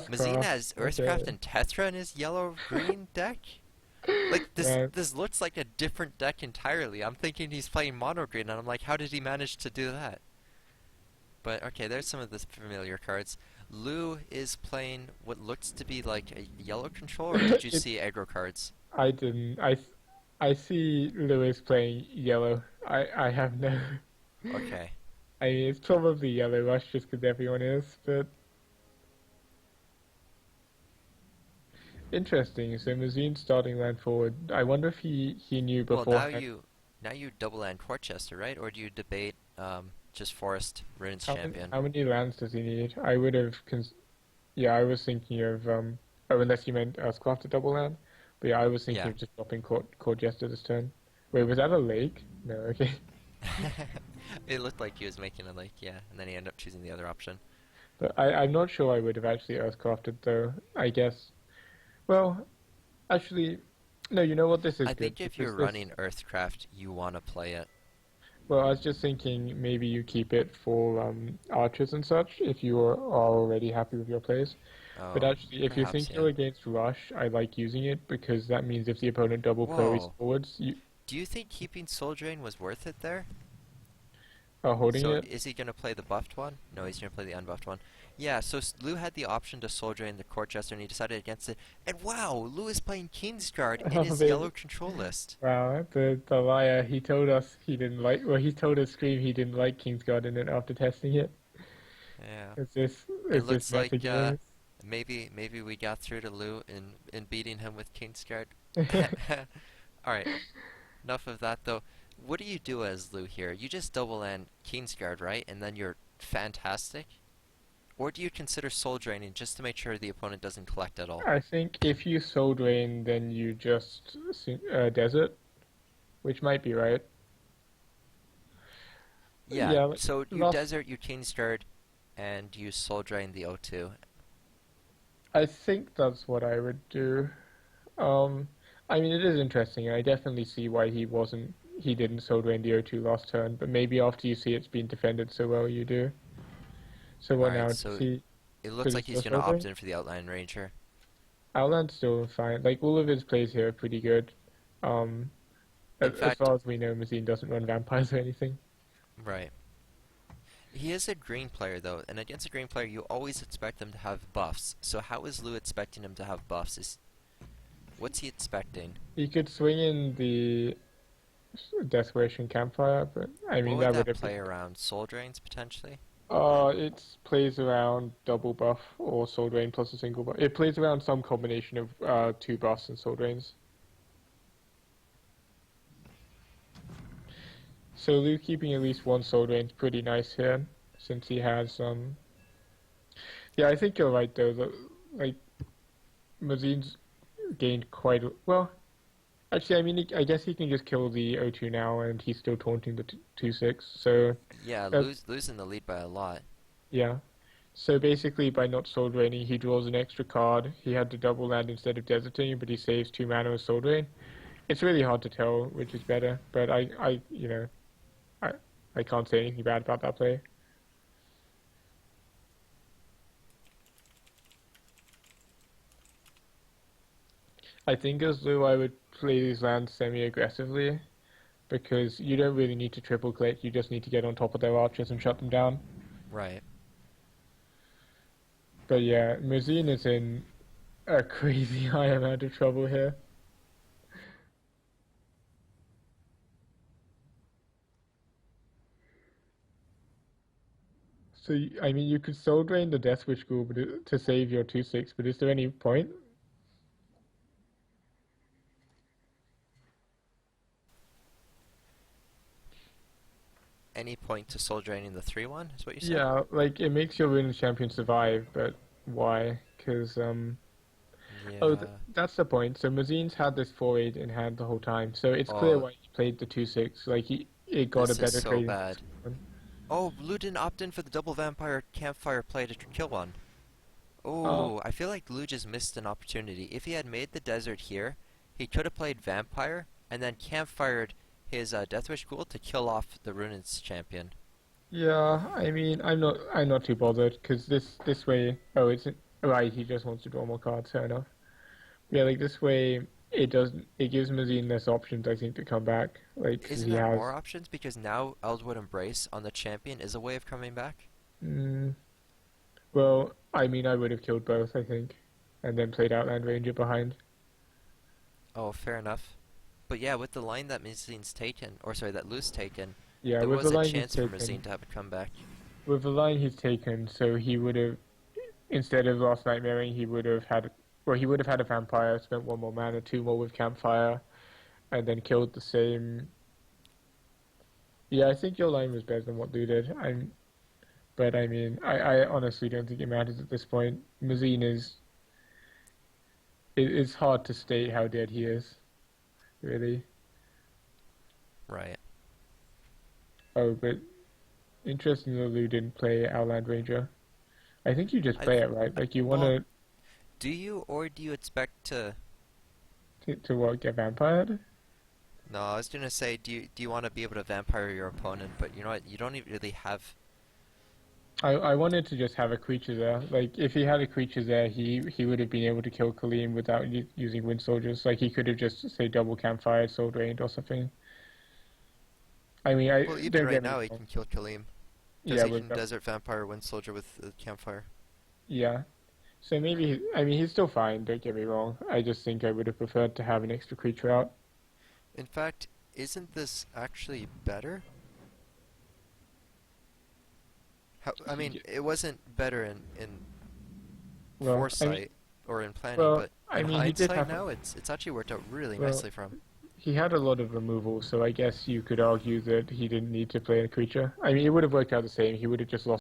Mazine Earthcraft. has Earthcraft Okay. and Tetra in his yellow-green deck? Like, this Right. this looks like a different deck entirely. I'm thinking he's playing mono green, and I'm like, how did he manage to do that? But okay, there's some of the familiar cards. Lou is playing what looks to be like a yellow control, or did you It. see aggro cards? I didn't. I see Lewis playing yellow. I have no. Okay. I mean, it's probably yellow rush just because everyone is, but interesting. So Mazine starting line forward. I wonder if he knew Well, beforehand. now you double land Portchester, right? Or do you debate just Forest Ruins Champion? How many lands does he need? I would have. Yeah, I was thinking of. Oh, unless you meant Earthcraft to double land. But yeah, I was thinking Yeah. of just dropping Court Jester this turn. Wait, was that a lake? No, okay. It looked like he was making a like, yeah, and then he ended up choosing the other option. But I'm not sure I would have actually Earthcrafted though. I guess. Well, actually, no. You know what? This is I good think if you're because this. running Earthcraft, you want to play it. Well, I was just thinking maybe you keep it for archers and such if you are already happy with your plays. But Oh, actually, if you perhaps, think yeah. you're against rush, I like using it because that means if the opponent double queries Whoa. forwards, you Do you think keeping Soul Drain was worth it there? are holding So it. is he going to play the buffed one? No, he's going to play the unbuffed one. Yeah, so Lou had the option to Soul Drain the Court Jester, and he decided against it. And wow, Lou is playing Kingsguard in Oh, his yellow control list. wow, the liar. He told us he didn't like. Well, he told us Scream he didn't like Kingsguard in it after testing it. Yeah. It Is this looks like metagaming? maybe we got through to Lou in beating him with Kingsguard. Alright, enough of that though. What do you do as Lou here? You just double land Kingsguard, right? And then you're fantastic? Or do you consider soul draining just to make sure the opponent doesn't collect at all? I think if you soul drain, then you just desert, which might be right. Yeah, Yeah, so you last. desert, you Kingsguard, and you soul drain the O2. I think that's what I would do. Um, I mean, it is interesting. I definitely see why he didn't soul drain the O2 last turn, but maybe after you see it's been defended so well, you do. So what Alright, now? Does so it looks he like he's still gonna soul opt drain? in for the Outline Ranger. Outland's still fine. Like all of his plays here are pretty good. Um, In as fact, far as we know, Mazine doesn't run vampires or anything. right. He is a green player though, and against a green player you always expect them to have buffs. So how is Lou expecting him to have buffs? What's he expecting? He could swing in the Desperation Campfire, but I What mean would that would that have play around? Soul Drains potentially? It plays around double buff or soul drain plus a single buff. It plays around some combination of two buffs and soul drains. So Lou keeping at least one soul drain is pretty nice here, since he has Yeah, I think you're right though. Like Mazine's gained quite well. Actually, I mean, I guess he can just kill the O2 now, and he's still taunting the 2/6. So Yeah, that's losing the lead by a lot. yeah. So basically, by not soul draining, he draws an extra card. He had to double land instead of deserting, but he saves 2 mana with soul drain. It's really hard to tell which is better, but I, I can't say anything bad about that play. I think as though I would play these lands semi-aggressively because you don't really need to triple click. You just need to get on top of their archers and shut them down. Right. But yeah, Mazine is in a crazy high amount of trouble here. So, I mean, you could soul drain the Death Wish Ghoul to save your 2/6, but is there any point? Any point to soul draining the 3-1 is what you said? Yeah, like, it makes your Ruined Champion survive, but why? Because, oh, Yeah. that's the point. So Mazine's had this 4/8 in hand the whole time, so it's clear Oh, why he played the 2/6. Like, it got a this is better so trading bad. position. Oh, Lou didn't opt in for the double vampire campfire play to kill one. Uh, Oh, I feel like Lou just missed an opportunity. If he had made the desert here, he could have played vampire and then campfired his Deathwish Ghoul to kill off the Runaan's champion. yeah, I mean, I'm not too bothered, because this way, Right, he just wants to draw more cards, fair enough. Yeah, like this way, it gives Mazine less options, I think, to come back. Like, 'cause Isn't he that has. more options? Because now Eldwood Embrace on the champion is a way of coming back? Mm, well, I mean, I would have killed both, I think, and then played Outland Ranger behind. Oh, fair enough. But yeah, with the line that Mazine's taken, or sorry, that Lu's taken, Yeah, there with the was a line he's chance for Mazine taken, to have a comeback. with the line he's taken, so he would have, instead of Last Nightmaring, he would have had, well, he would have had a vampire, spent one more mana, two more with Campfire, and then killed the same. Yeah, I think your line was better than what Lou did. But I mean, I honestly don't think it matters at this point. Mazine is, it's hard to state how dead he is, really. Right. Oh, but interestingly, Lou didn't play Outland Ranger. I think you just I play th it, right? Like you want well, do you or do you expect to? to what, get vampired? No, I was gonna say, do you want to be able to vampire your opponent? But you know what? You don't even really have. I wanted to just have a creature there. Like if he had a creature there, he would have been able to kill Kaleem without using Wind Soldiers. Like he could have just say double campfire, soul drained or something. I mean, I Well, even don't right get me now, he wrong. can kill Kaleem because Yeah, he with can Desert Vampire Wind Soldier with the campfire. yeah. So maybe I mean he's still fine. Don't get me wrong. I just think I would have preferred to have an extra creature out. In fact, isn't this actually better? I mean, it wasn't better in Well, foresight or in planning, well, but I in mean he did hindsight have now, it's actually worked out really well nicely for him. he had a lot of removal, so I guess you could argue that he didn't need to play a creature. I mean, it would have worked out the same. He would have just lost